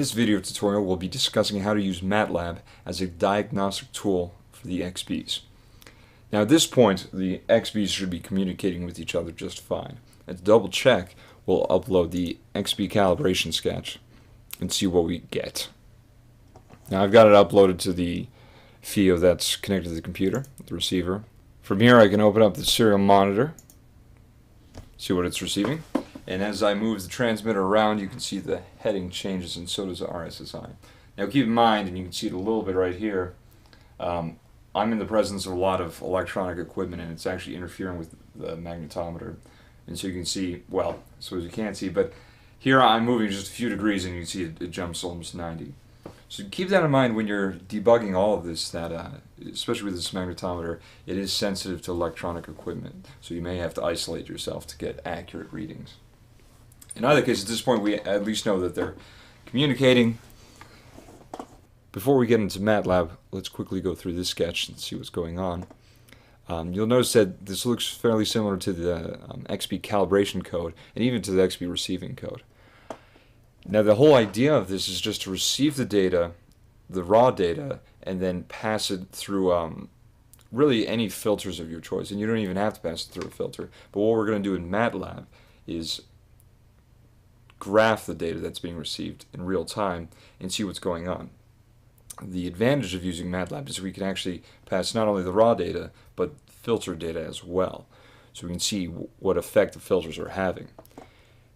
this video tutorial, we'll be discussing how to use Matlab as a diagnostic tool for the Xbees. Now at this point, the Xbees should be communicating with each other just fine. And to double check, we'll upload the Xbee calibration sketch and see what we get. Now I've got it uploaded to the FIO that's connected to the computer, the receiver. From here I can open up the serial monitor, see what it's receiving. And as I move the transmitter around, you can see the heading changes, and so does the RSSI. Now keep in mind, and you can see it a little bit right here, I'm in the presence of a lot of electronic equipment, and it's actually interfering with the magnetometer. And so you can see, well, I suppose you can't see, but here I'm moving just a few degrees, and you can see it jumps almost 90. So keep that in mind when you're debugging all of this, that especially with this magnetometer, it is sensitive to electronic equipment. So you may have to isolate yourself to get accurate readings. In either case, at this point, we at least know that they're communicating. Before we get into Matlab, let's quickly go through this sketch and see what's going on. You'll notice that this looks fairly similar to the Xbee calibration code, and even to the Xbee receiving code. Now, the whole idea of this is just to receive the data, the raw data, and then pass it through really any filters of your choice. And you don't even have to pass it through a filter. But what we're going to do in Matlab is graph the data that's being received in real time and see what's going on. The advantage of using Matlab is we can actually pass not only the raw data, but filter data as well. So we can see what effect the filters are having.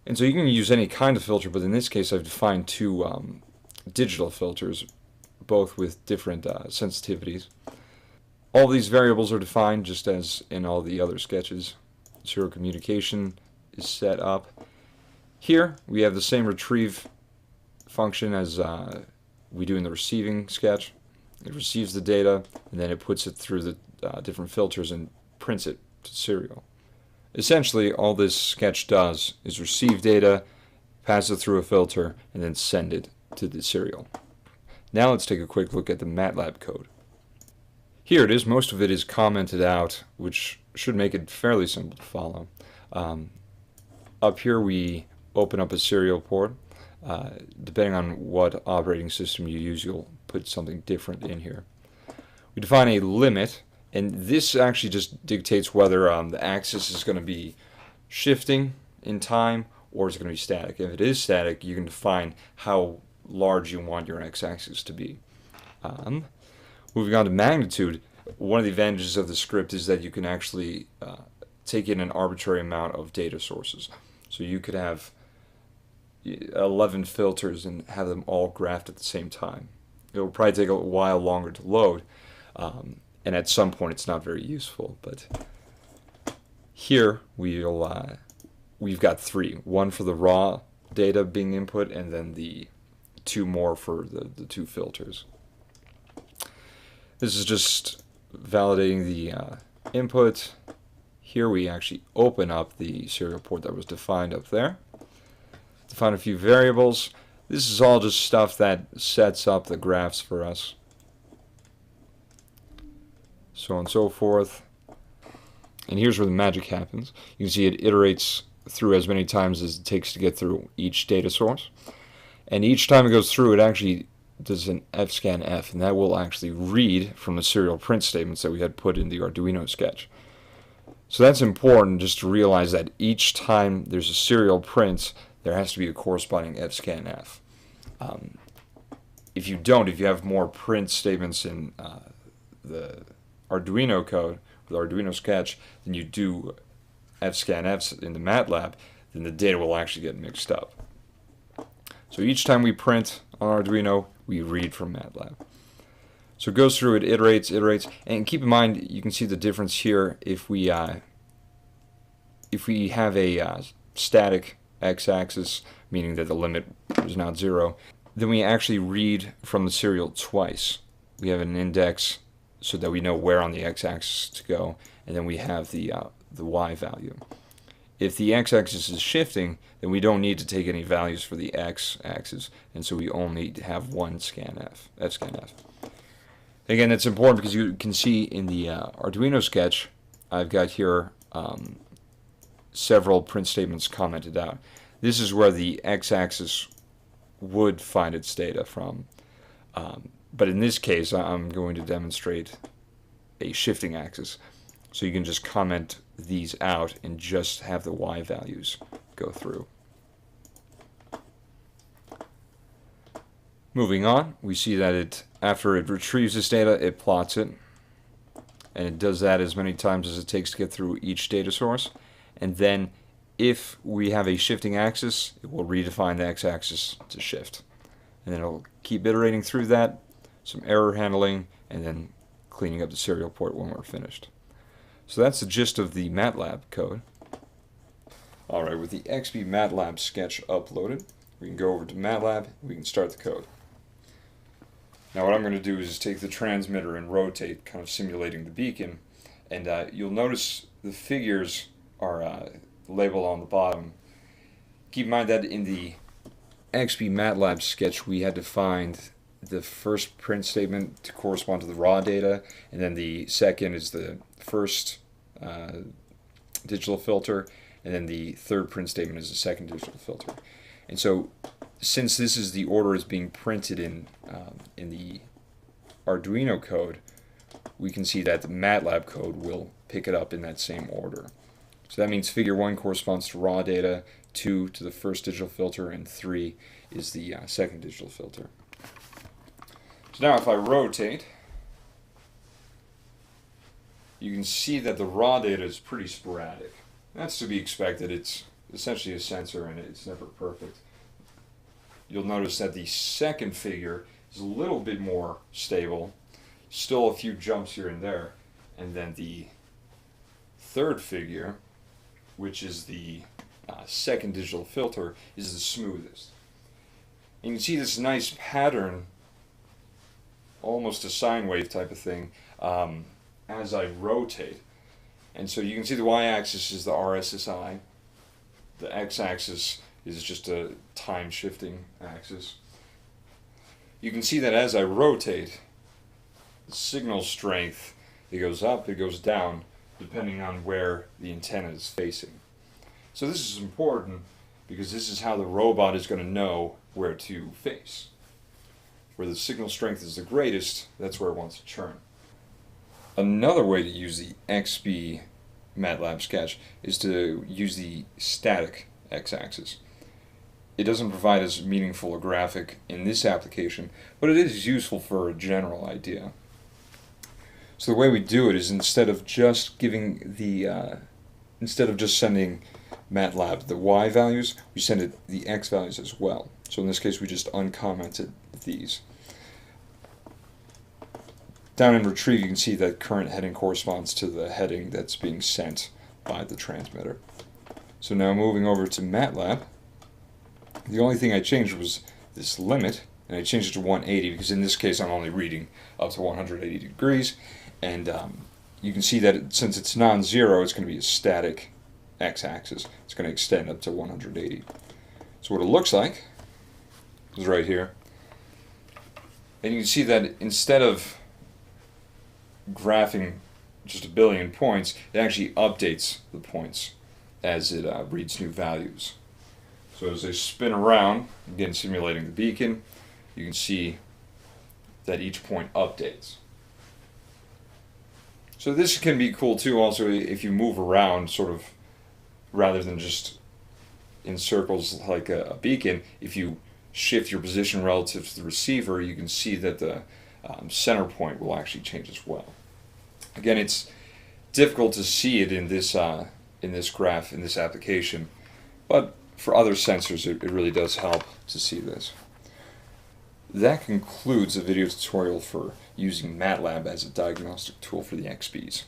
And so you can use any kind of filter, but in this case I've defined two digital filters, both with different sensitivities. All of these variables are defined just as in all the other sketches. Serial communication is set up. Here we have the same retrieve function as we do in the receiving sketch. It receives the data and then it puts it through the different filters and prints it to serial. Essentially, all this sketch does is receive data, pass it through a filter, and then send it to the serial. Now let's take a quick look at the Matlab code. Here it is. Most of it is commented out, which should make it fairly simple to follow. Up here we open up a serial port. Depending on what operating system you use, you'll put something different in here. We define a limit, and this actually just dictates whether the axis is going to be shifting in time or is it going to be static. If it is static, you can define how large you want your x-axis to be. Moving on to magnitude, one of the advantages of the script is that you can actually take in an arbitrary amount of data sources. So you could have 11 filters and have them all graphed at the same time. It will probably take a while longer to load, and at some point it's not very useful. But here we've got three: one for the raw data being input, and then the two more for the two filters. This is just validating the input. Here we actually open up the serial port that was defined up there. Define a few variables. This is all just stuff that sets up the graphs for us. So on and so forth. And here's where the magic happens. You can see it iterates through as many times as it takes to get through each data source. And each time it goes through, it actually does an fscanf, and that will actually read from the serial print statements that we had put in the Arduino sketch. So that's important, just to realize that each time there's a serial print, there has to be a corresponding fscanf. If you have more print statements in the Arduino code, the Arduino sketch, than you do fscanfs in the Matlab, then the data will actually get mixed up. So each time we print on Arduino, we read from Matlab. So it goes through, it iterates, and keep in mind, you can see the difference here. If we have a static x-axis, meaning that the limit is not 0, then we actually read from the serial twice. We have an index so that we know where on the x-axis to go, and then we have the y value. If the x-axis is shifting, then we don't need to take any values for the x-axis, and so we only have one fscanf. Again, it's important because you can see in the Arduino sketch, I've got here several print statements commented out. This is where the x-axis would find its data from. But in this case, I'm going to demonstrate a shifting axis. So you can just comment these out and just have the y values go through. Moving on, we see that after it retrieves this data, it plots it. And it does that as many times as it takes to get through each data source. And then if we have a shifting axis, it will redefine the x-axis to shift. And then it'll keep iterating through that, some error handling, and then cleaning up the serial port when we're finished. So that's the gist of the Matlab code. Alright, with the Xbee Matlab sketch uploaded, we can go over to Matlab, we can start the code. Now what I'm going to do is just take the transmitter and rotate, kind of simulating the beacon, and you'll notice the figures are labeled on the bottom. Keep in mind that in the Xbee Matlab sketch we had to find the first print statement to correspond to the raw data, and then the second is the first digital filter, and then the third print statement is the second digital filter. And so since this is the order is being printed in the Arduino code, we can see that the Matlab code will pick it up in that same order. So that means figure 1 corresponds to raw data, 2 to the first digital filter, and 3 is the second digital filter. So now if I rotate, you can see that the raw data is pretty sporadic. That's to be expected. It's essentially a sensor and it's never perfect. You'll notice that the second figure is a little bit more stable, still a few jumps here and there, and then the third figure, which is the second digital filter, is the smoothest. And you can see this nice pattern, almost a sine wave type of thing, as I rotate. And so you can see the y-axis is the RSSI, the x-axis is just a time shifting axis. You can see that as I rotate, the signal strength, it goes up, it goes down, depending on where the antenna is facing. So this is important because this is how the robot is going to know where to face. Where the signal strength is the greatest, that's where it wants to turn. Another way to use the Xbee Matlab sketch is to use the static x-axis. It doesn't provide as meaningful a graphic in this application, but it is useful for a general idea. So the way we do it is instead of just sending Matlab the y values, we send it the x values as well. So in this case we just uncommented these. Down in retrieve you can see that current heading corresponds to the heading that's being sent by the transmitter. So now moving over to Matlab, the only thing I changed was this limit, and I changed it to 180 because in this case I'm only reading up to 180 degrees, and you can see that since it's non-zero, it's going to be a static x-axis. It's going to extend up to 180. So what it looks like is right here, and you can see that instead of graphing just a billion points, it actually updates the points as it reads new values. So as they spin around, again simulating the beacon, you can see that each point updates. So this can be cool too also if you move around sort of rather than just in circles like a beacon. If you shift your position relative to the receiver, you can see that the center point will actually change as well. Again, it's difficult to see it in this graph, in this application, but for other sensors it really does help to see this. That concludes the video tutorial for using Matlab as a diagnostic tool for the Xbees.